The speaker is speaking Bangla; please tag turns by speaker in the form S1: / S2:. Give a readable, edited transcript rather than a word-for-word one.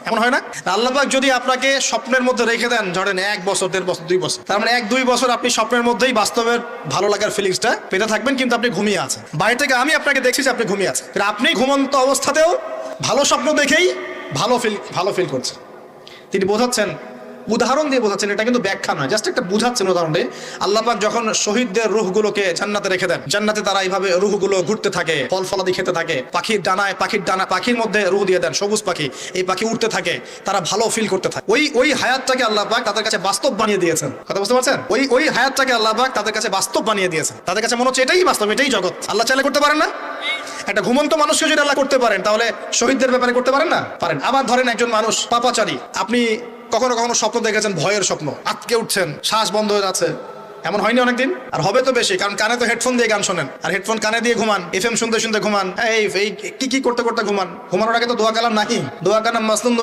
S1: এমন হয় না? আল্লাহ পাক যদি আপনাকে স্বপ্নের মধ্যে রেখে দেন, ধরেন 1 বছর 1.5 বছর 2 বছর, তার মানে 1-2 বছর আপনি স্বপ্নের মধ্যেই বাস্তবের ভালো লাগার ফিলিংসটা পেতে থাকবেন, কিন্তু আপনি ঘুমিয়ে আছেন। বাইরে থেকে আমি আপনাকে দেখছি যে আপনি ঘুমিয়ে আছেন, আপনি ঘুমন্ত অবস্থাতেও ভালো স্বপ্ন দেখেই ভালো ফিল করছেন। তিনি বোঝাচ্ছেন, উদাহরণ দিয়ে বোঝাচ্ছেন, এটা কিন্তু ব্যাখ্যা নয়, জাস্ট একটা বুঝাচ্ছেন উদাহরণ দিয়ে। আল্লাহ পাক যখন শহীদদের রূহগুলোকে জান্নাতে রেখে দেন, জান্নাতে তারা এইভাবে রূহগুলো ঘুরতে থাকে, ফল ফলাদি খেতে থাকে, পাখির মধ্যে রূহ দিয়ে দেন, সবুজ পাখি, এই পাখি উঠতে থাকে, তারা ভালো ফিল করতে থাকে। ওই হায়াতটাকে আল্লাহ পাক তাদের কাছে বাস্তব বানিয়ে দিয়েছেন। কথা বুঝতে পারছেন? ওই হায়াতটাকে আল্লাহ পাক তাদের কাছে বাস্তব বানিয়ে দিয়েছেন। তাদের কাছে মনে হচ্ছে এটাই বাস্তব, এটাই জগৎ। আল্লাহ চাইলে করতে পারেন না? একটা ঘুমন্ত মানুষকে যদি আল্লাহ করতে পারেন, তাহলে শহীদদের ব্যাপারে করতে পারেন না? পারেন। আবার ধরেন একজন মানুষ পাপাচারী, আপনি কখনো কখনো স্বপ্ন দেখেছেন, ভয়ের স্বপ্ন, আটকে উঠছেন, শ্বাস বন্ধ হয়ে যাচ্ছে, এমন হয়নি অনেকদিন? আর হবে তো বেশি, কারণ কানে তো হেডফোন দিয়ে গান শোনেন, আর হেডফোন কানে দিয়ে ঘুমান, এফএম শুনতে শুনতে ঘুমান, এই কি করতে করতে ঘুমান। ঘুমানোর আগে তো দোয়া কালাম নাহি, দোয়া কালাম মাসনুন